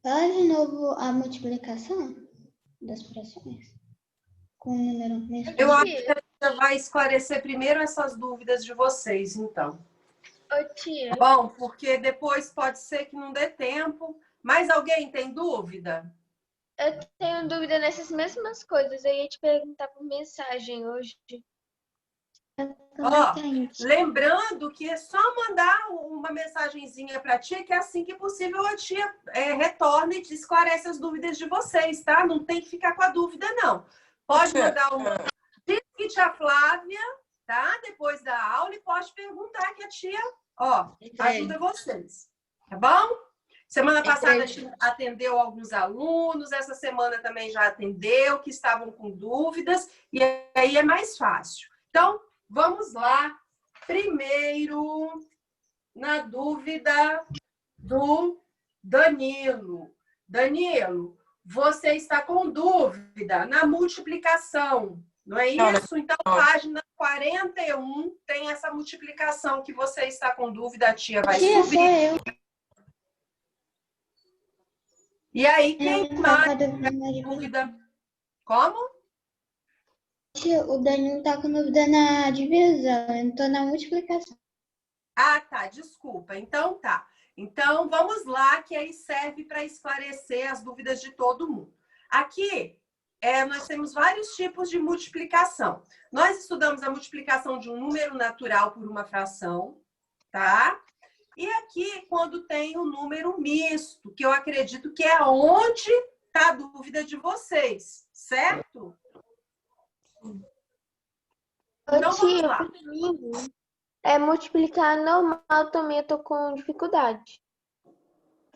Fala de novo a multiplicação das frações com o número mesmo. Eu acho que a tia vai esclarecer primeiro essas dúvidas de vocês, então. Ô, tia. Bom, porque depois pode ser que não dê tempo. Mais alguém tem dúvida? Eu tenho dúvida nessas mesmas coisas. Eu ia te perguntar por mensagem hoje. Ó, lembrando que é só mandar uma mensagenzinha para a tia, que assim que possível a tia retorna e esclarece as dúvidas de vocês, tá? Não tem que ficar com a dúvida, não. Pode mandar uma... Diz que tia Flávia, tá? Depois da aula, e pode perguntar que a tia, ó, ajuda vocês. Tá bom? Semana passada a tia atendeu alguns alunos, essa semana também já atendeu, que estavam com dúvidas, e aí é mais fácil. Então, vamos lá. Primeiro, na dúvida do Danilo. Danilo, você está com dúvida na multiplicação, não é isso? Então, página 41 tem essa multiplicação que você está com dúvida, a tia vai subir. Sou eu. E aí, quem mais tem dúvida? Como? O Danilo tá com dúvida na divisão, eu tô na multiplicação. Ah, tá, desculpa. Então tá. Então vamos lá, que aí serve para esclarecer as dúvidas de todo mundo. Aqui nós temos vários tipos de multiplicação. Nós estudamos a multiplicação de um número natural por uma fração, tá? E aqui, quando tem um número misto, que eu acredito que é onde está a dúvida de vocês, certo? Então, vamos lá. Multiplicar normal também, eu tô com dificuldade.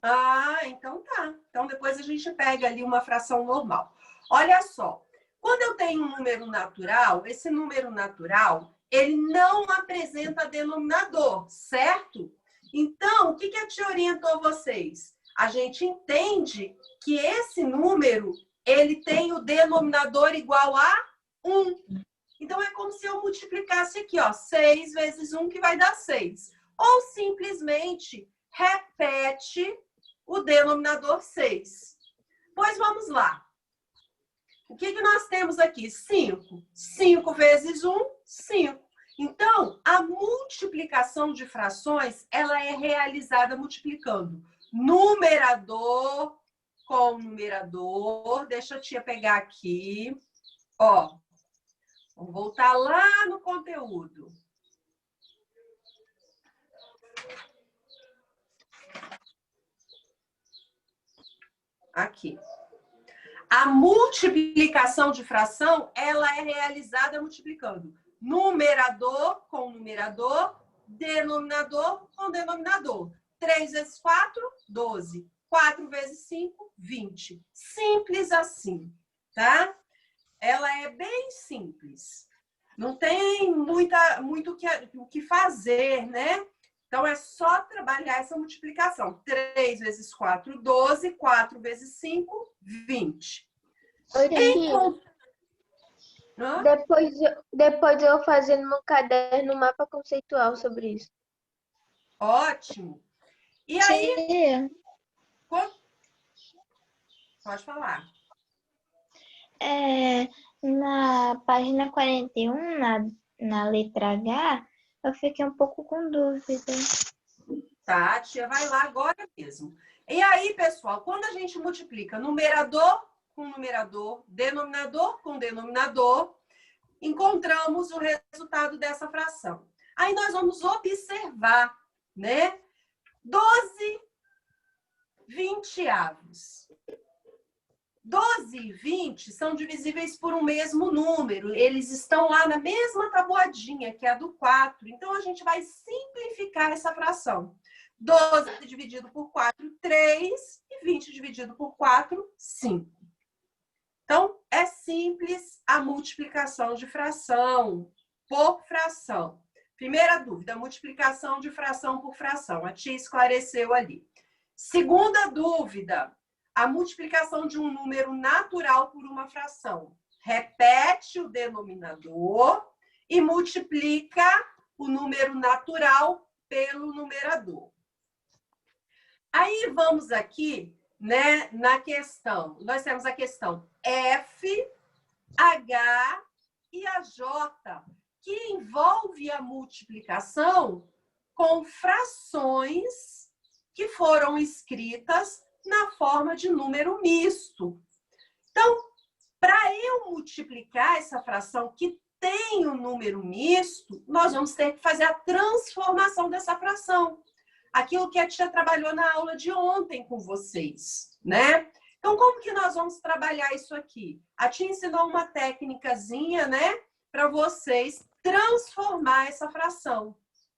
Ah, então tá. Então, depois a gente pega ali uma fração normal. Olha só. Quando eu tenho um número natural, esse número natural, ele não apresenta denominador, certo? Então, o que a tia orientou vocês? A gente entende que esse número, ele tem o denominador igual a 1. Então, é como se eu multiplicasse aqui, ó, 6 vezes 1, que vai dar 6. Ou simplesmente repete o denominador 6. Pois vamos lá. O que nós temos aqui? 5. 5 vezes 1, 5. Então, a multiplicação de frações, ela é realizada multiplicando numerador com numerador. Deixa a tia pegar aqui. Ó, vamos voltar lá no conteúdo. Aqui. A multiplicação de fração, ela é realizada multiplicando numerador com numerador, denominador com denominador. 3 vezes 4, 12. 4 vezes 5, 20. Simples assim, tá? Ela é bem simples. Não tem muito o que fazer, né? Então, é só trabalhar essa multiplicação. 3 vezes 4, 12. 4 vezes 5, 20. Depois eu vou fazer no meu caderno um mapa conceitual sobre isso. Ótimo. E aí... Pode falar. Na página 41, na letra H, eu fiquei um pouco com dúvida. Tá, a tia vai lá agora mesmo. E aí, pessoal, quando a gente multiplica numerador com numerador, denominador com denominador, encontramos o resultado dessa fração. Aí nós vamos observar, né? 12 vinteavos. 12 e 20 são divisíveis por um mesmo número. Eles estão lá na mesma tabuadinha, que é a do 4. Então, a gente vai simplificar essa fração. 12 dividido por 4, 3. E 20 dividido por 4, 5. Então, é simples a multiplicação de fração por fração. Primeira dúvida, multiplicação de fração por fração. A tia esclareceu ali. Segunda dúvida, a multiplicação de um número natural por uma fração. Repete o denominador e multiplica o número natural pelo numerador. Aí vamos aqui né, na questão, nós temos a questão F, H e a J, que envolve a multiplicação com frações que foram escritas na forma de número misto. Então, para eu multiplicar essa fração que tem um número misto, nós vamos ter que fazer a transformação dessa fração. Aquilo que a tia trabalhou na aula de ontem com vocês, né? Então, como que nós vamos trabalhar isso aqui? A tia ensinou uma técnicazinha, né? Para vocês transformar essa fração.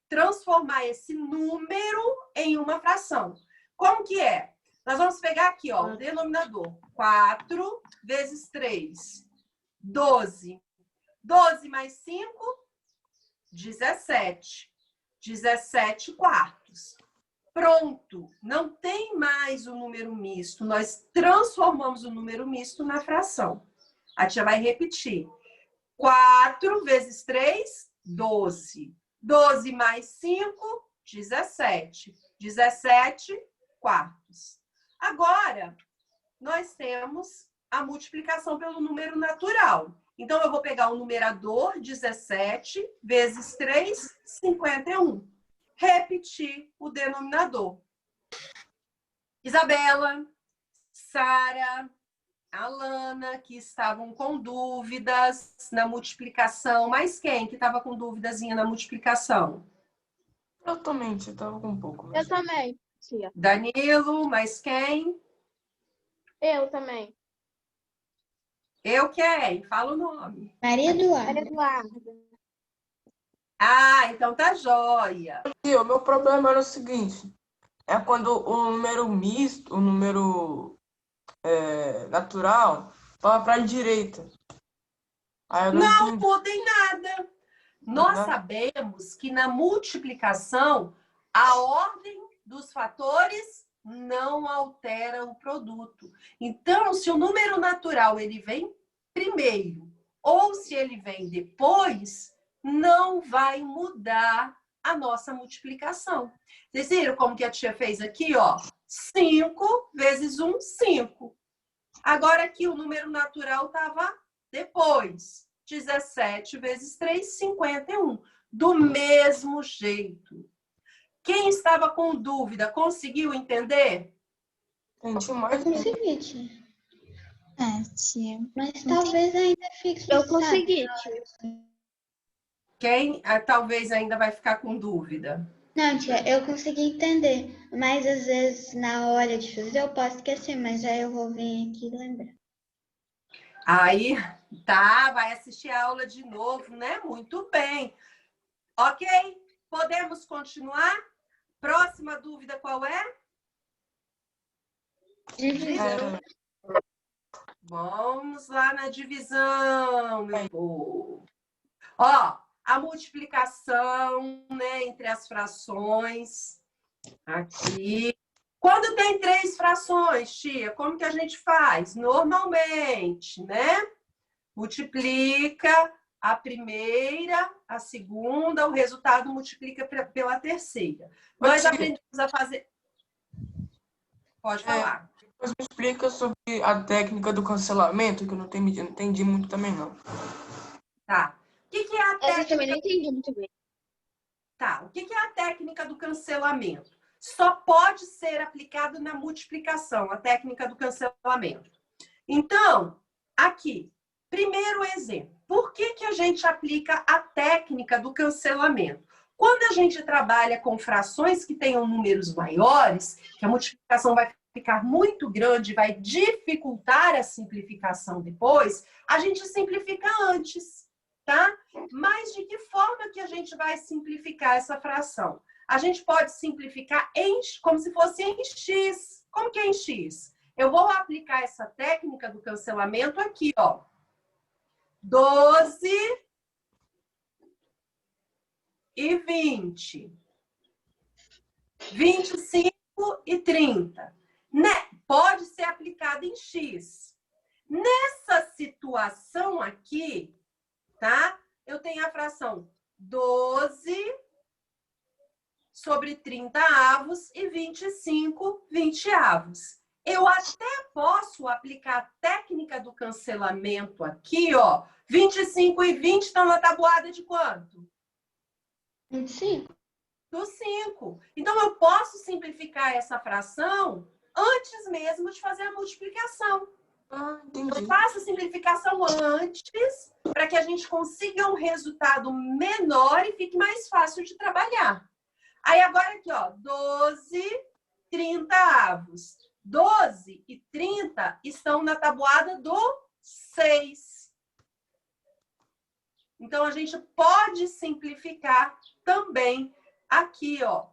Transformar esse número em uma fração. Como que é? Nós vamos pegar aqui, ó, o denominador. 4 vezes 3, 12. 12 mais 5, 17. 17 quartos. Pronto, não tem mais o número misto. Nós transformamos o número misto na fração. A tia vai repetir. 4 vezes 3, 12. 12 mais 5, 17. 17 quartos. Agora, nós temos a multiplicação pelo número natural. Então, eu vou pegar o numerador, 17, vezes 3, 51. Repetir o denominador. Isabela, Sara, Alana, que estavam com dúvidas na multiplicação. Mas quem que estava com dúvidazinha na multiplicação? Eu também, eu estava com um pouco. Eu também, tia. Danilo, mas quem? Eu também. Eu quem? Fala o nome. Maria Eduarda. Eduardo. Ah, então tá jóia. E o meu problema era o seguinte, é quando o número misto, o número natural, estava para a direita. Aí eu Não entendi. muda em nada. Nós sabemos que na multiplicação, a ordem dos fatores não altera o produto. Então, se o número natural ele vem primeiro ou se ele vem depois, não vai mudar a nossa multiplicação. Vocês viram como que a tia fez aqui, ó? 5 vezes 1, 5. Agora aqui o número natural estava depois. 17 vezes 3, 51. Do mesmo jeito. Quem estava com dúvida, conseguiu entender? Entendi mais. Eu consegui, tia. Tia. Mas talvez ainda fique Eu consegui, tia. Quem talvez ainda vai ficar com dúvida? Não, tia, eu consegui entender. Mas às vezes, na hora de fazer, eu posso esquecer, mas aí eu vou vir aqui lembrar. Aí, tá, vai assistir a aula de novo, né? Muito bem. Ok? Podemos continuar? Próxima dúvida qual é? Divisão. Vamos lá na divisão, meu povo. Ó, a multiplicação, né, entre as frações. Aqui. Quando tem 3 frações, tia, como que a gente faz? Normalmente, né? Multiplica a primeira, a segunda, o resultado multiplica pela terceira. Nós aprendemos a fazer... Pode falar. Depois me explica sobre a técnica do cancelamento, que eu não entendi muito também, não. Tá. O que é a técnica? Eu também não entendi muito bem. Tá. O que é a técnica do cancelamento? Só pode ser aplicado na multiplicação, a técnica do cancelamento. Então, aqui, primeiro exemplo. Por que a gente aplica a técnica do cancelamento? Quando a gente trabalha com frações que tenham números maiores, que a multiplicação vai ficar muito grande, vai dificultar a simplificação depois, a gente simplifica antes, tá? Mas de que forma que a gente vai simplificar essa fração? A gente pode simplificar como se fosse em x. Como que é em x? Eu vou aplicar essa técnica do cancelamento aqui, ó. 12 e 20. 25 e 30. Né? Pode ser aplicado em x. Nessa situação aqui, tá? Eu tenho a fração 12 sobre 30 avos e 25 20 avos. Eu até posso aplicar a técnica do cancelamento aqui, ó. 25 e 20 estão na tabuada de quanto? 25. Do 5. Então, eu posso simplificar essa fração antes mesmo de fazer a multiplicação. Entendi. Eu faço a simplificação antes, para que a gente consiga um resultado menor e fique mais fácil de trabalhar. Aí, agora aqui, ó, 12/30. 12 e 30 estão na tabuada do 6. Então, a gente pode simplificar também aqui, ó.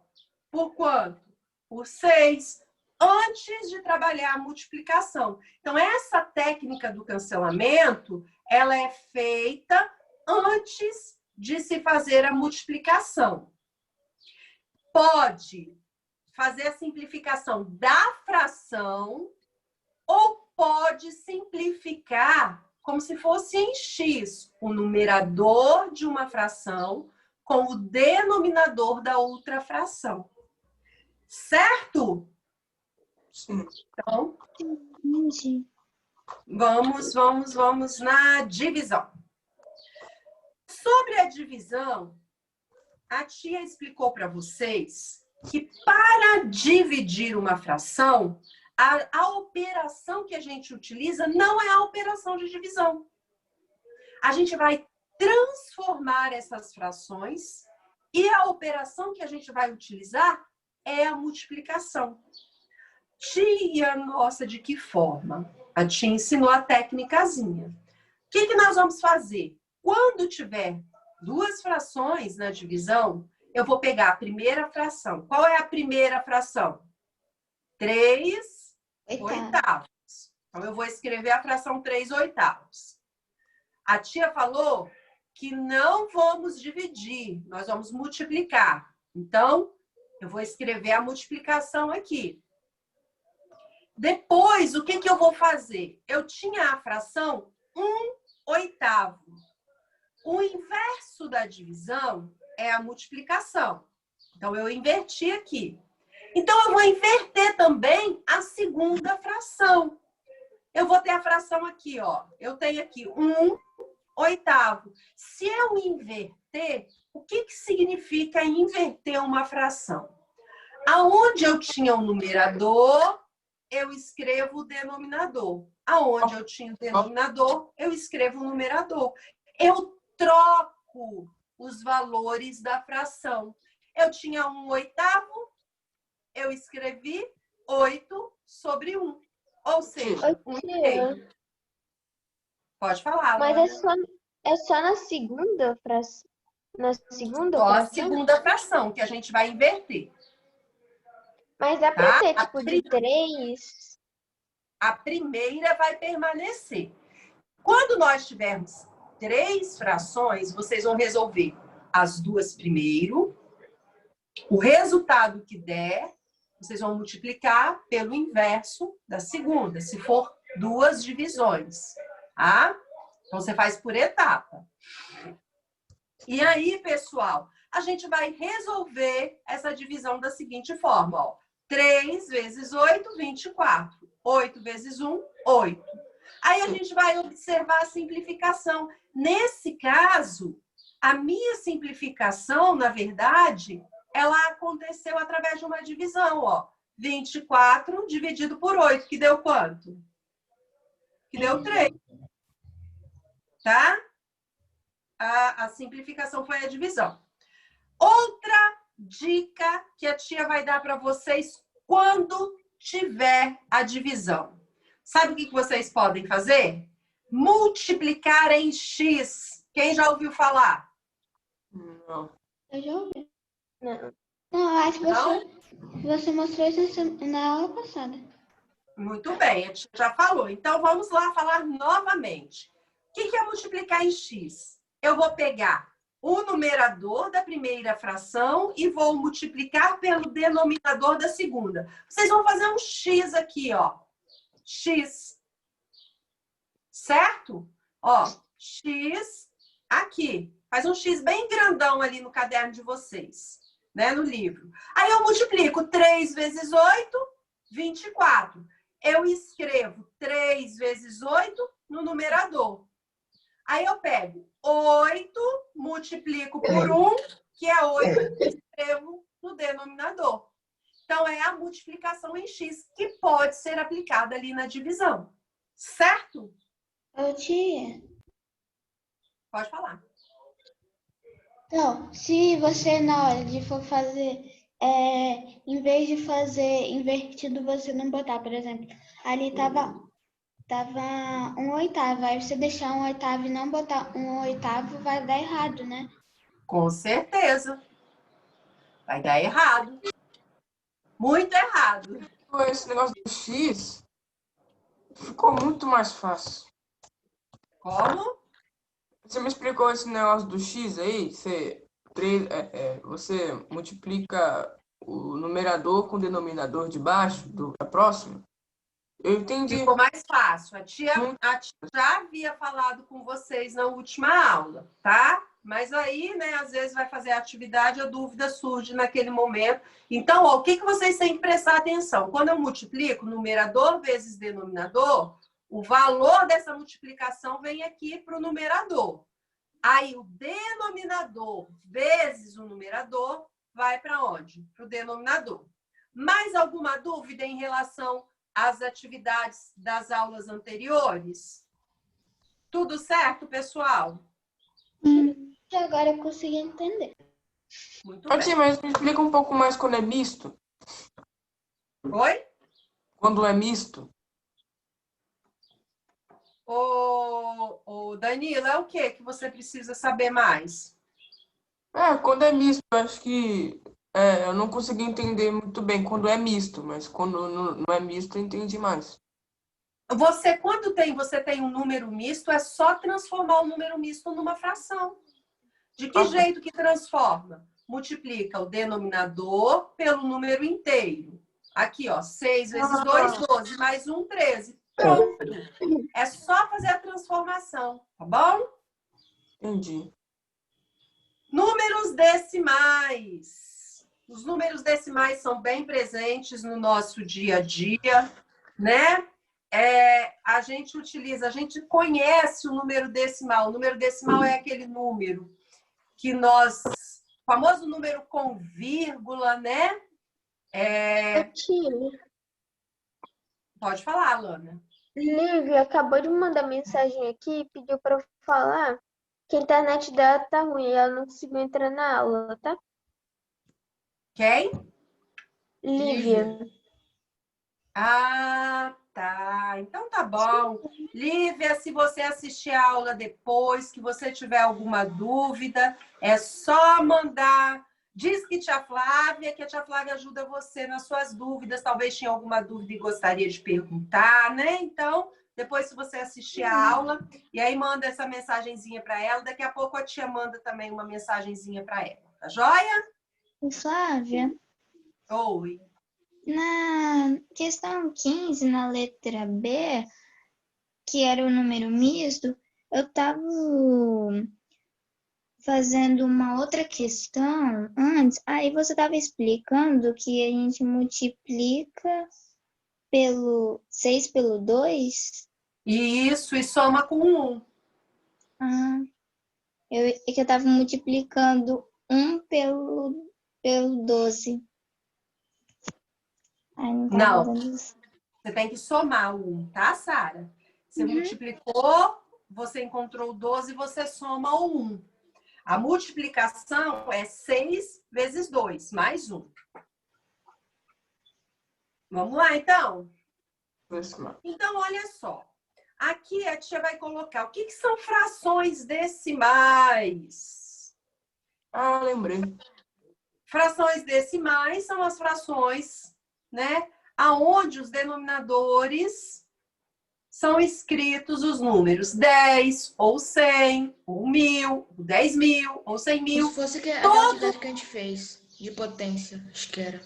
Por quanto? Por 6, antes de trabalhar a multiplicação. Então, essa técnica do cancelamento, ela é feita antes de se fazer a multiplicação. Pode fazer a simplificação da fração ou pode simplificar como se fosse em X, o numerador de uma fração com o denominador da outra fração. Certo? Sim. Então, Entendi. vamos na divisão. Sobre a divisão, a tia explicou para vocês que para dividir uma fração, a operação que a gente utiliza não é a operação de divisão. A gente vai transformar essas frações e a operação que a gente vai utilizar é a multiplicação. Tia, nossa, de que forma? A tia ensinou a técnicazinha. O que nós vamos fazer? Quando tiver duas frações na divisão, eu vou pegar a primeira fração. Qual é a primeira fração? 3 oitavos. Então, eu vou escrever a fração 3 oitavos. A tia falou que não vamos dividir, nós vamos multiplicar. Então, eu vou escrever a multiplicação aqui. Depois, o que eu vou fazer? Eu tinha a fração 1 oitavo. O inverso da divisão é a multiplicação. Então, eu inverti aqui. Então, eu vou inverter também a segunda fração. Eu vou ter a fração aqui, ó. Eu tenho aqui 1 oitavo. Se eu inverter, o que significa inverter uma fração? Aonde eu tinha o numerador, eu escrevo o denominador. Aonde eu tinha o denominador, eu escrevo o numerador. Eu troco os valores da fração. Eu tinha 1 oitavo, eu escrevi 8 sobre 1. Ou seja, 1/3. Pode falar, Mas Laura. é só na segunda fração? Na segunda Só a fração? segunda fração que a gente vai inverter. Mas dá pra Tá? ter, tipo, de 3? A primeira vai permanecer. Quando nós tivermos 3 frações, vocês vão resolver as duas primeiro. O resultado que der, vocês vão multiplicar pelo inverso da segunda, se for 2 divisões. Tá? Então, você faz por etapa. E aí, pessoal, a gente vai resolver essa divisão da seguinte forma, ó. 3 vezes 8, 24. 8 vezes 1, 8. Aí a gente vai observar a simplificação. Nesse caso, a minha simplificação, na verdade, ela aconteceu através de uma divisão, ó. 24 dividido por 8, que deu quanto? Que deu 3. Tá? A simplificação foi a divisão. Outra dica que a tia vai dar para vocês quando tiver a divisão. Sabe o que vocês podem fazer? Multiplicar em X. Quem já ouviu falar? Não. Eu já ouvi. Não, acho que você mostrou isso na aula passada. Muito bem, a tia já falou. Então, vamos lá falar novamente. O que é multiplicar em X? Eu vou pegar o numerador da primeira fração e vou multiplicar pelo denominador da segunda. Vocês vão fazer um X aqui, ó. X. Certo? Ó, X aqui. Faz um X bem grandão ali no caderno de vocês, né? No livro. Aí eu multiplico 3 vezes 8, 24. eu escrevo 3 vezes 8 no numerador. Aí eu pego 8, multiplico por 1, que é 8, e escrevo no denominador. Então, é a multiplicação em x que pode ser aplicada ali na divisão. Certo? Ô, tia. Pode falar. Então, se você na hora de for fazer, em vez de fazer invertido, você não botar, por exemplo, ali tava 1/8, aí você deixar 1/8 e não botar 1/8 vai dar errado, né? Com certeza. Vai dar errado. Muito errado. Esse negócio do X ficou muito mais fácil. Como? Você me explicou esse negócio do X aí? Você multiplica o numerador com o denominador de baixo, da próxima? Eu entendi. Ficou mais fácil. A tia já havia falado com vocês na última aula, tá? Mas aí, né, às vezes vai fazer a atividade, a dúvida surge naquele momento. Então, ó, o que vocês têm que prestar atenção? Quando eu multiplico numerador vezes denominador, o valor dessa multiplicação vem aqui para o numerador. Aí, o denominador vezes o numerador vai para onde? Para o denominador. Mais alguma dúvida em relação às atividades das aulas anteriores? Tudo certo, pessoal? Agora eu consegui entender. Muito bem. Tia, mas me explica um pouco mais quando é misto. Oi? Quando é misto. Ô, Danilo, é o que você precisa saber mais? Quando é misto, eu acho que eu não consegui entender muito bem quando é misto, mas quando não é misto, eu entendi mais. Quando você tem um número misto, é só transformar o número misto numa fração. De que jeito que transforma? Multiplica o denominador pelo número inteiro. Aqui, ó, 6 vezes 2, 12, mais 1, 13. Pronto. É só fazer a transformação, tá bom? Entendi. Números decimais. Os números decimais são bem presentes no nosso dia a dia, né? A gente conhece o número decimal. O número decimal é aquele número que o famoso número com vírgula, né? Pode falar, Alana. Lívia acabou de mandar mensagem aqui e pediu para eu falar que a internet dela tá ruim e ela não conseguiu entrar na aula, tá? Quem? Lívia. Ah, tá. Então tá bom. Lívia, se você assistir a aula depois, que você tiver alguma dúvida, é só mandar. Diz que a tia Flávia ajuda você nas suas dúvidas. Talvez tinha alguma dúvida e gostaria de perguntar, né? Então, depois se você assistir a aula, e aí manda essa mensagenzinha para ela. Daqui a pouco a tia manda também uma mensagenzinha para ela. Tá joia? Flávia, Oi. na questão 15, na letra B, que era o número misto, eu estava fazendo uma outra questão antes, aí você estava explicando que a gente multiplica 6 pelo 2? Isso, e soma com 1. É que eu estava multiplicando 1 pelo 12. Aí não tava dando isso. Você tem que somar o 1, tá, Sara? Você multiplicou, você encontrou o 12, você soma o 1. A multiplicação é 6 vezes 2, mais 1. Vamos lá, então? Então, olha só. Aqui a tia vai colocar o que são frações decimais. Lembrei. Frações decimais são as frações, né? Aonde os denominadores são escritos os números 10, ou 100, ou 1000, ou 10.000, ou 100.000. Se fosse aquela atividade que a gente fez, de potência, acho que era.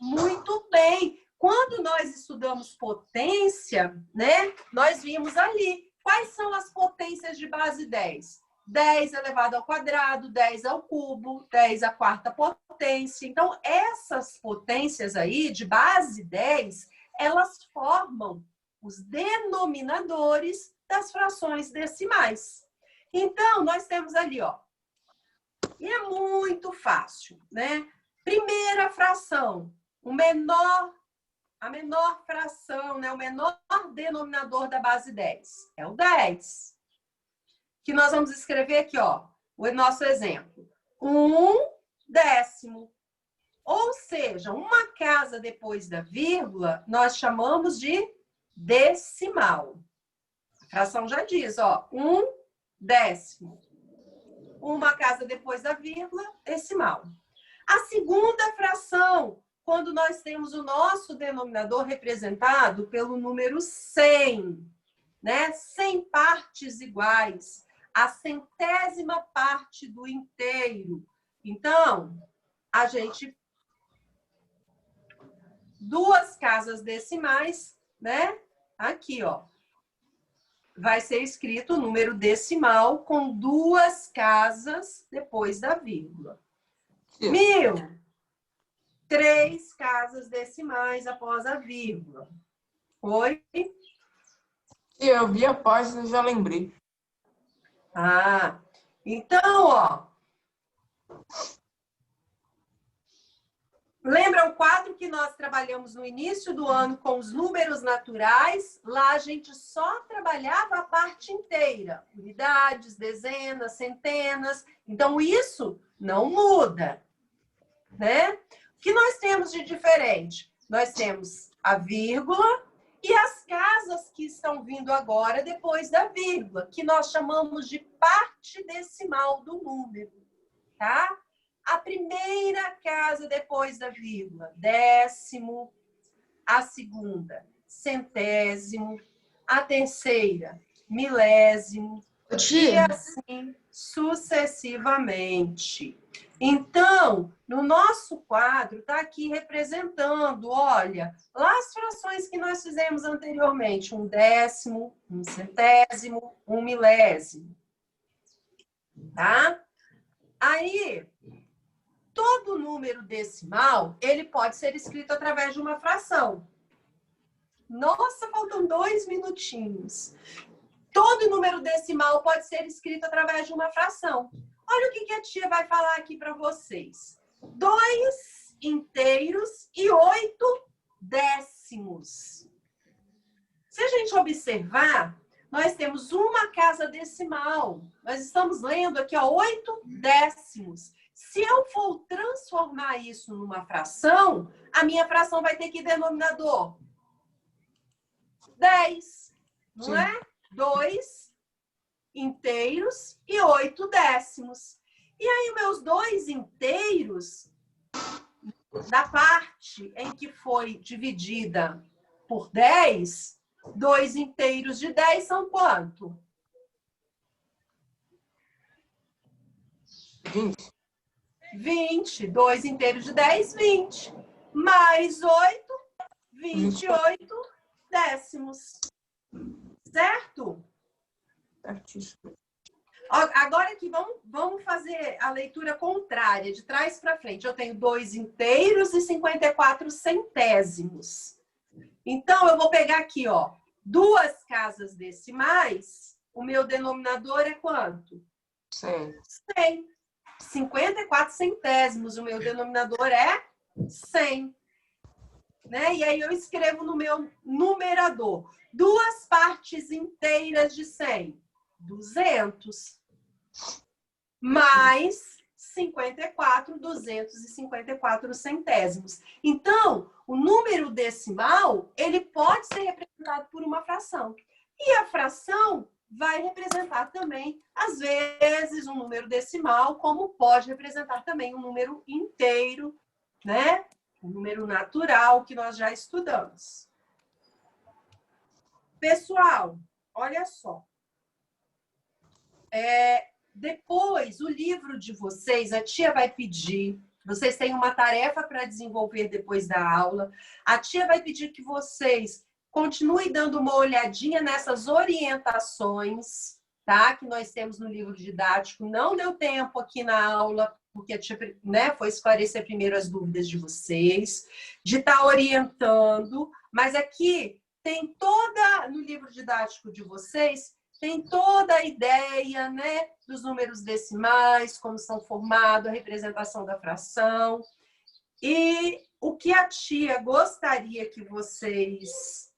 Muito bem. Quando nós estudamos potência, né, nós vimos ali quais são as potências de base 10. 10 elevado ao quadrado, 10 ao cubo, 10 à quarta potência. Então, essas potências aí, de base 10, elas formam os denominadores das frações decimais. Então, nós temos ali, ó, e é muito fácil, né? Primeira fração, a menor fração, né? O menor denominador da base 10 é o 10. Que nós vamos escrever aqui, ó, o nosso exemplo. 1/10. Ou seja, uma casa depois da vírgula, nós chamamos de decimal. A fração já diz, ó, 1/10. Uma casa depois da vírgula, decimal. A segunda fração, quando nós temos o nosso denominador representado pelo número 100, né? 100 partes iguais, a centésima parte do inteiro. Então, a gente... duas casas decimais, né? Aqui, ó. Vai ser escrito o número decimal com duas casas depois da vírgula. 1000. 3 casas decimais após a vírgula. Oi? Eu vi a página e já lembrei. Ah, então, ó. Lembra o quadro que nós trabalhamos no início do ano com os números naturais? Lá a gente só trabalhava a parte inteira. Unidades, dezenas, centenas. Então, isso não muda, né? O que nós temos de diferente? Nós temos a vírgula e as casas que estão vindo agora depois da vírgula, que nós chamamos de parte decimal do número, tá? A primeira casa depois da vírgula, décimo. A segunda, centésimo. A terceira, milésimo. E assim sucessivamente. Então, no nosso quadro, está aqui representando, olha, lá as frações que nós fizemos anteriormente, 1/10, 1/100, 1/1000. Tá? Aí... todo número decimal, ele pode ser escrito através de uma fração. Nossa, faltam 2 minutinhos. Todo número decimal pode ser escrito através de uma fração. Olha o que a tia vai falar aqui para vocês. 2 inteiros e 8 décimos. Se a gente observar, nós temos uma casa decimal. Nós estamos lendo aqui, ó, 8 décimos. Se eu for transformar isso numa fração, a minha fração vai ter que denominador 10, não Sim. é? 2 inteiros e 8 décimos. E aí, meus 2 inteiros, da parte em que foi dividida por 10, 2 inteiros de 10 são quanto? 20. 20. 2 inteiros de 10, 20. Mais 8, 28 décimos. Certo? Certíssimo. Agora aqui, vamos fazer a leitura contrária, de trás para frente. Eu tenho 2 inteiros e 54 centésimos. Então, eu vou pegar aqui, ó, 2 casas decimais. O meu denominador é quanto? 100. 100. 54 centésimos, o meu denominador é 100. Né? E aí eu escrevo no meu numerador 2 partes inteiras de 100, 200. Mais 54, 254 centésimos. Então, o número decimal, ele pode ser representado por uma fração. E a fração vai representar também, às vezes, um número decimal, como pode representar também um número inteiro, né? Um número natural que nós já estudamos. Pessoal, olha só. Depois, o livro de vocês, a tia vai pedir, vocês têm uma tarefa para desenvolver depois da aula, a tia vai pedir que vocês continue dando uma olhadinha nessas orientações, tá? Que nós temos no livro didático. Não deu tempo aqui na aula, porque a tia, né, foi esclarecer primeiro as dúvidas de vocês, de estar orientando, Mas aqui tem toda, no livro didático de vocês, tem toda a ideia, né, dos números decimais, como são formados, a representação da fração. E o que a tia gostaria que vocês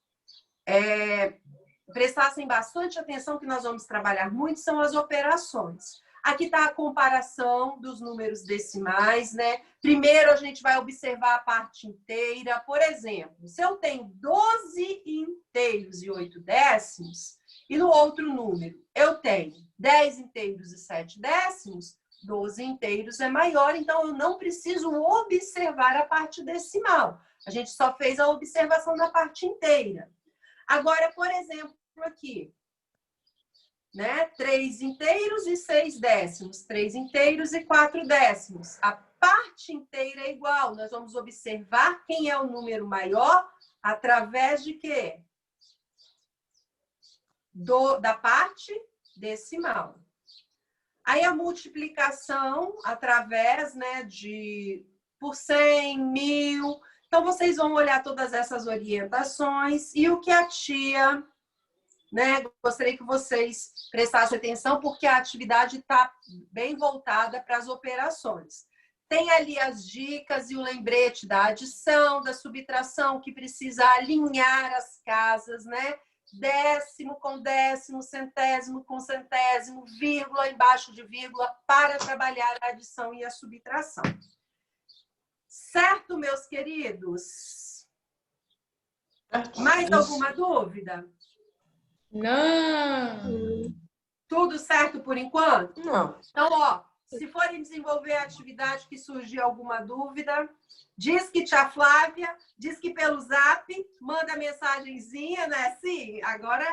prestassem bastante atenção, que nós vamos trabalhar muito, são as operações. Aqui está a comparação dos números decimais, né? Primeiro, a gente vai observar a parte inteira. Por exemplo, se eu tenho 12 inteiros e 8 décimos, e no outro número eu tenho 10 inteiros e 7 décimos, 12 inteiros é maior, então eu não preciso observar a parte decimal. A gente só fez a observação da parte inteira. Agora, por exemplo, aqui, né? 3 inteiros e 6 décimos, 3 inteiros e 4 décimos. A parte inteira é igual. Nós vamos observar quem é o número maior através de quê? Da parte decimal. Aí a multiplicação através, né, por 100, 1000. Então, vocês vão olhar todas essas orientações e o que a tia, né, gostaria que vocês prestassem atenção, porque a atividade está bem voltada para as operações. Tem ali as dicas e o lembrete da adição, da subtração, que precisa alinhar as casas, né? Décimo com décimo, centésimo com centésimo, vírgula embaixo de vírgula, para trabalhar a adição e a subtração. Certo, meus queridos? Mais alguma dúvida? Não. Tudo certo por enquanto? Não. Então, ó, se forem desenvolver a atividade que surgir alguma dúvida, diz que tia Flávia, diz que pelo Zap, manda mensagenzinha, né? Sim, agora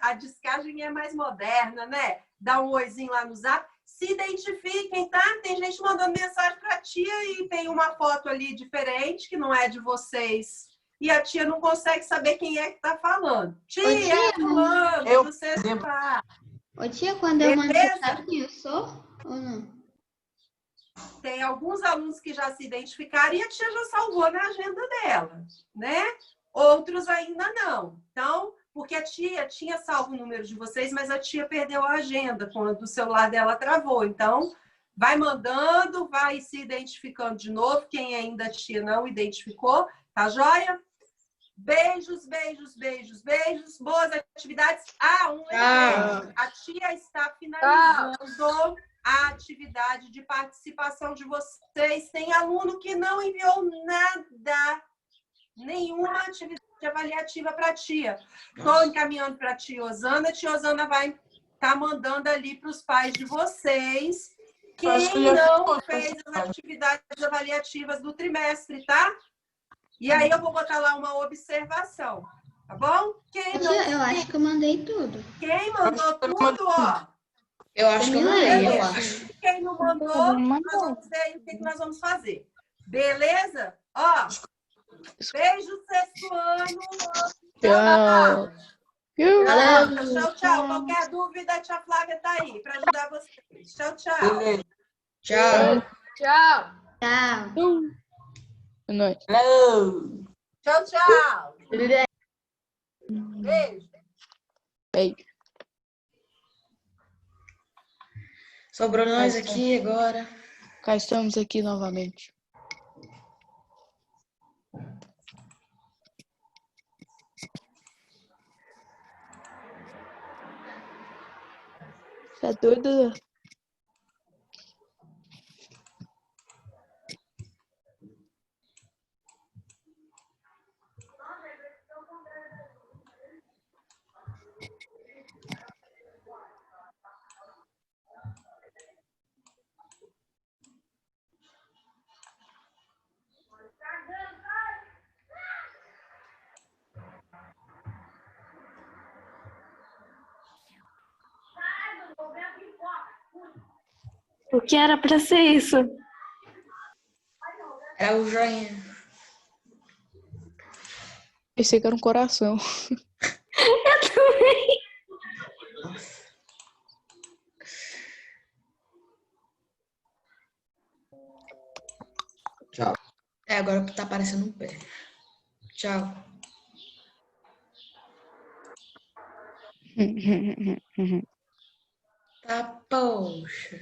a discagem é mais moderna, né? Dá um oizinho lá no Zap. Se identifiquem, tá? Tem gente mandando mensagem para a tia e tem uma foto ali diferente, que não é de vocês. E a tia não consegue saber quem é que está falando. Tia, é fulano, você está... Ô tia, quando eu mando, você sabe quem eu sou ou não? Tem alguns alunos que já se identificaram e a tia já salvou na agenda dela, né? Outros ainda não. Então, porque a tia tinha salvo o número de vocês, mas a tia perdeu a agenda quando o celular dela travou. Então, vai mandando, vai se identificando de novo. Quem ainda a tia não identificou, tá joia? Beijos, beijos, beijos, beijos. Boas atividades. Lembrete. A tia está finalizando a atividade de participação de vocês. Tem aluno que não enviou nada, nenhuma atividade avaliativa para a tia. Estou encaminhando para a tia Osana. A tia Osana vai estar mandando ali para os pais de vocês. Quem não fez as atividades avaliativas do trimestre, tá? E aí eu vou botar lá uma observação, tá bom? Eu acho que eu mandei tudo. Quem mandou tudo, ó. Eu acho que eu mandei, eu acho. Quem não mandou, nós vamos ver o que nós vamos fazer. Beleza? Ó, beijo, sexto ano. Tchau. Tchau, tchau. Qualquer dúvida, a tia Flávia tá aí para ajudar vocês. Tchau, tchau. Beleza. Tchau. Tchau. Tchau. É nóis. Hello. Tchau, tchau. Beijo. Beijo. Sobrou nós aqui agora. Cá estamos aqui novamente. Tá doido? O que era pra ser isso? É o joinha. Pensei que era um coração. Tchau. Agora tá aparecendo um pé. Tchau. Tá, poxa.